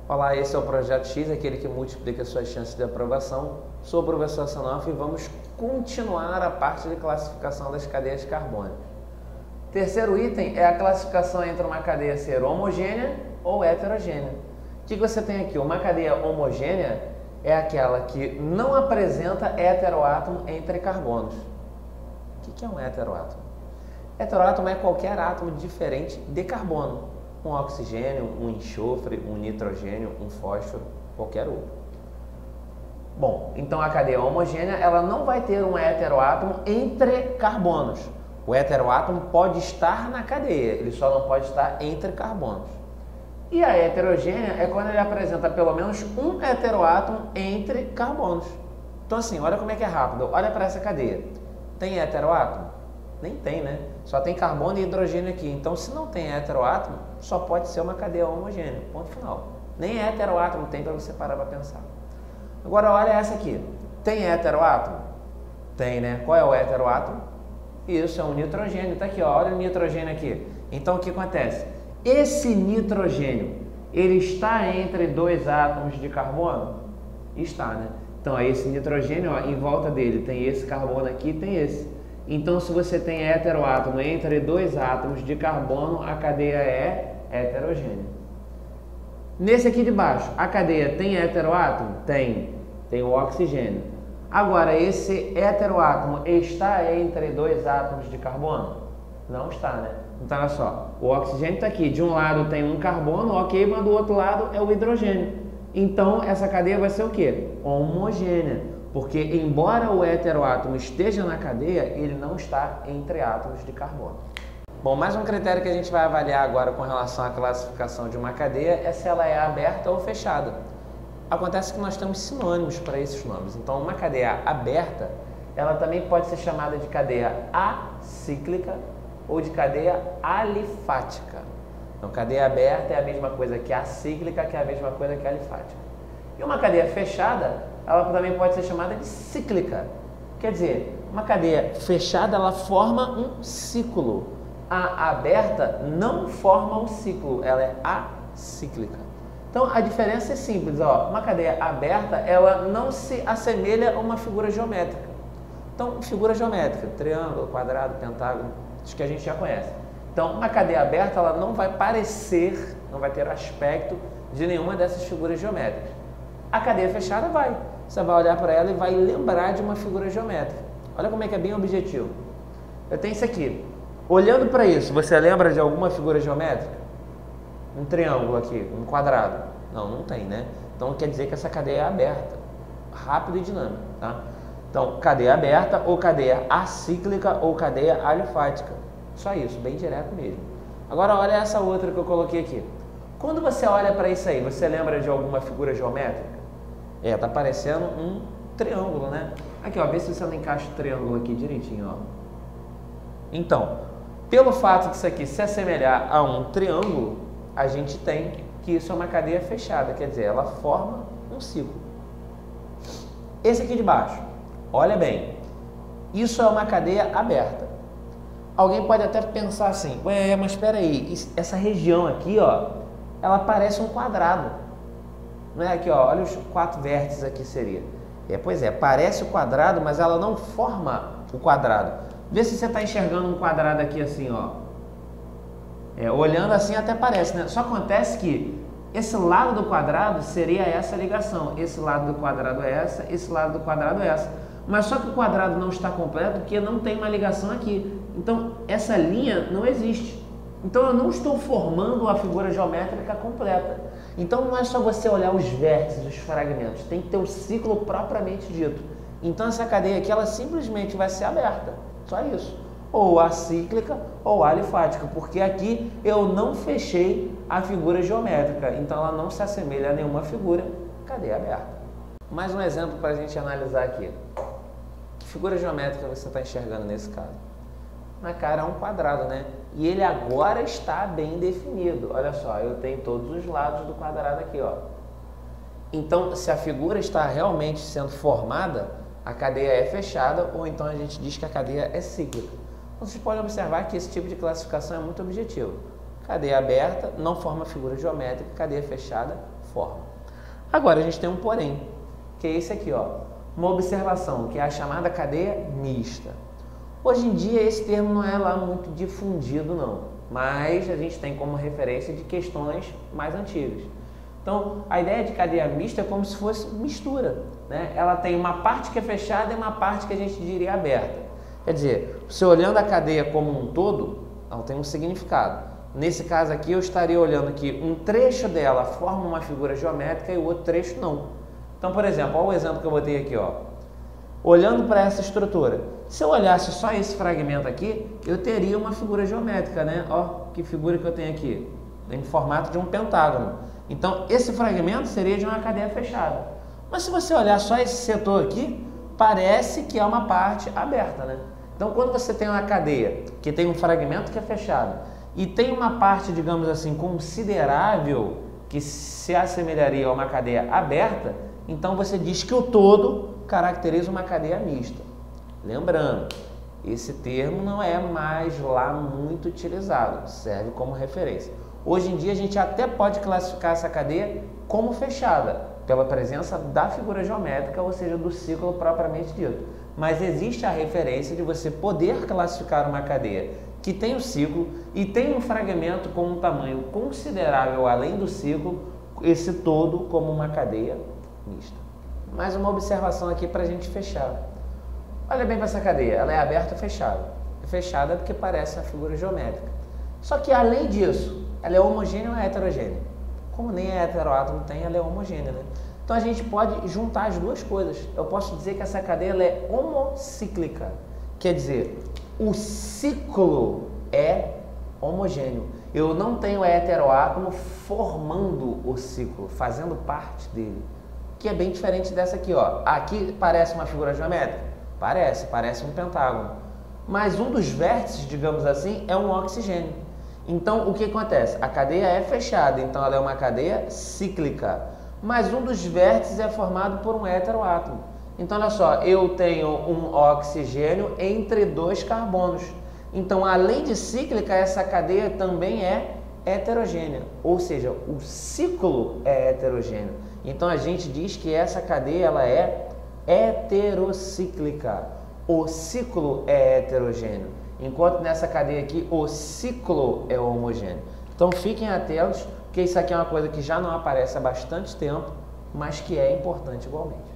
Olá, esse é o Projeto X, aquele que multiplica suas chances de aprovação. Sou o professor Sanoff e vamos continuar a parte de classificação das cadeias carbônicas. Terceiro item é a classificação entre uma cadeia ser homogênea ou heterogênea. O que você tem aqui? Uma cadeia homogênea é aquela que não apresenta heteroátomo entre carbonos. O que é um heteroátomo? Heteroátomo é qualquer átomo diferente de carbono. Um oxigênio, um enxofre, um nitrogênio, um fósforo, qualquer outro. Bom, então a cadeia homogênea ela não vai ter um heteroátomo entre carbonos. O heteroátomo pode estar na cadeia, ele só não pode estar entre carbonos. E a heterogênea é quando ele apresenta pelo menos um heteroátomo entre carbonos. Então assim, olha como é que é rápido. Olha para essa cadeia. Tem heteroátomo? Nem tem, né? Só tem carbono e hidrogênio aqui. Então, se não tem heteroátomo, só pode ser uma cadeia homogênea. Ponto final. Nem heteroátomo tem para você parar para pensar. Agora, olha essa aqui. Tem heteroátomo? Tem, né? Qual é o heteroátomo? Isso, é um nitrogênio. Tá aqui, ó. Olha o nitrogênio aqui. Então, o que acontece? Esse nitrogênio, ele está entre dois átomos de carbono? Está, né? Então, esse nitrogênio, ó, em volta dele tem esse carbono aqui e tem esse. Então, se você tem heteroátomo entre dois átomos de carbono, a cadeia é heterogênea. Nesse aqui de baixo, a cadeia tem heteroátomo? Tem. Tem o oxigênio. Agora, esse heteroátomo está entre dois átomos de carbono? Não está, né? Então, olha só. O oxigênio está aqui. De um lado tem um carbono, ok, mas do outro lado é o hidrogênio. Então, essa cadeia vai ser o quê? Homogênea. Porque, embora o heteroátomo esteja na cadeia, ele não está entre átomos de carbono. Bom, mais um critério que a gente vai avaliar agora com relação à classificação de uma cadeia é se ela é aberta ou fechada. Acontece que nós temos sinônimos para esses nomes. Então, uma cadeia aberta, ela também pode ser chamada de cadeia acíclica ou de cadeia alifática. Então, cadeia aberta é a mesma coisa que acíclica, que é a mesma coisa que alifática. E uma cadeia fechada, ela também pode ser chamada de cíclica. Quer dizer, uma cadeia fechada, ela forma um ciclo. A aberta não forma um ciclo, ela é acíclica. Então, a diferença é simples, ó. Uma cadeia aberta, ela não se assemelha a uma figura geométrica. Então, figura geométrica, triângulo, quadrado, pentágono, acho que a gente já conhece. Então, uma cadeia aberta, ela não vai parecer, não vai ter aspecto de nenhuma dessas figuras geométricas. A cadeia fechada vai. Você vai olhar para ela e vai lembrar de uma figura geométrica. Olha como é que é bem objetivo. Eu tenho isso aqui. Olhando para isso, você lembra de alguma figura geométrica? Um triângulo aqui, um quadrado. Não, não tem, né? Então quer dizer que essa cadeia é aberta, rápida e dinâmica, tá? Então, cadeia aberta ou cadeia acíclica ou cadeia alifática. Só isso, bem direto mesmo. Agora olha essa outra que eu coloquei aqui. Quando você olha para isso aí, você lembra de alguma figura geométrica? É, tá parecendo um triângulo, né? Aqui, ó, vê se você não encaixa o triângulo aqui direitinho, ó. Então, pelo fato disso aqui se assemelhar a um triângulo, a gente tem que isso é uma cadeia fechada, quer dizer, ela forma um ciclo. Esse aqui de baixo, olha bem, isso é uma cadeia aberta. Alguém pode até pensar assim, ué, mas espera aí, essa região aqui, ó, ela parece um quadrado. Não é aqui, ó, olha os 4 vértices aqui seria. Pois é, parece o quadrado, mas ela não forma o quadrado. Vê se você está enxergando um quadrado aqui assim, ó. Olhando assim até parece, né? Só acontece que esse lado do quadrado seria essa ligação. Esse lado do quadrado é essa, esse lado do quadrado é essa. Mas só que o quadrado não está completo porque não tem uma ligação aqui. Então, essa linha não existe. Então, eu não estou formando a figura geométrica completa. Então, não é só você olhar os vértices, os fragmentos. Tem que ter o ciclo propriamente dito. Então, essa cadeia aqui, ela simplesmente vai ser aberta. Só isso. Ou acíclica ou alifática. Porque aqui eu não fechei a figura geométrica. Então, ela não se assemelha a nenhuma figura. Cadeia aberta. Mais um exemplo para a gente analisar aqui. Que figura geométrica você está enxergando nesse caso? Na cara é um quadrado, né? E ele agora está bem definido. Olha só, eu tenho todos os lados do quadrado aqui, ó. Então, se a figura está realmente sendo formada, a cadeia é fechada, ou então a gente diz que a cadeia é cíclica. Então, vocês podem observar que esse tipo de classificação é muito objetivo. Cadeia aberta não forma figura geométrica, cadeia fechada forma. Agora a gente tem um porém, que é esse aqui, ó, uma observação, que é a chamada cadeia mista. Hoje em dia esse termo não é lá muito difundido não, mas a gente tem como referência de questões mais antigas. Então a ideia de cadeia mista é como se fosse mistura, né? Ela tem uma parte que é fechada e uma parte que a gente diria aberta. Quer dizer, você olhando a cadeia como um todo, ela tem um significado. Nesse caso aqui eu estaria olhando que um trecho dela forma uma figura geométrica e o outro trecho não. Então, por exemplo, olha o exemplo que eu botei aqui, ó. Olhando para essa estrutura, se eu olhasse só esse fragmento aqui, eu teria uma figura geométrica, né? Ó, que figura que eu tenho aqui, em formato de um pentágono. Então, esse fragmento seria de uma cadeia fechada. Mas se você olhar só esse setor aqui, parece que é uma parte aberta, né? Então, quando você tem uma cadeia que tem um fragmento que é fechado e tem uma parte, digamos assim, considerável que se assemelharia a uma cadeia aberta, então você diz que o todo caracteriza uma cadeia mista. Lembrando, esse termo não é mais lá muito utilizado, serve como referência. Hoje em dia a gente até pode classificar essa cadeia como fechada, pela presença da figura geométrica, ou seja, do círculo propriamente dito. Mas existe a referência de você poder classificar uma cadeia que tem o círculo e tem um fragmento com um tamanho considerável além do círculo, esse todo como uma cadeia mista. Mais uma observação aqui para a gente fechar. Olha bem para essa cadeia, ela é aberta ou fechada? É fechada porque parece uma figura geométrica. Só que além disso, ela é homogênea ou é heterogênea? Como nem a heteroátomo tem, ela é homogênea, né? Então a gente pode juntar as duas coisas. Eu posso dizer que essa cadeia ela é homocíclica. Quer dizer, o ciclo é homogêneo. Eu não tenho a heteroátomo formando o ciclo, fazendo parte dele. Que é bem diferente dessa aqui, ó. Aqui parece uma figura geométrica? Parece um pentágono. Mas um dos vértices, digamos assim, é um oxigênio. Então, o que acontece? A cadeia é fechada, então ela é uma cadeia cíclica. Mas um dos vértices é formado por um heteroátomo. Então, olha só, eu tenho um oxigênio entre dois carbonos. Então, além de cíclica, essa cadeia também é heterogênea. Ou seja, o ciclo é heterogêneo. Então, a gente diz que essa cadeia ela é heterocíclica. O ciclo é heterogêneo. Enquanto nessa cadeia aqui, o ciclo é homogêneo. Então, fiquem atentos, porque isso aqui é uma coisa que já não aparece há bastante tempo, mas que é importante igualmente.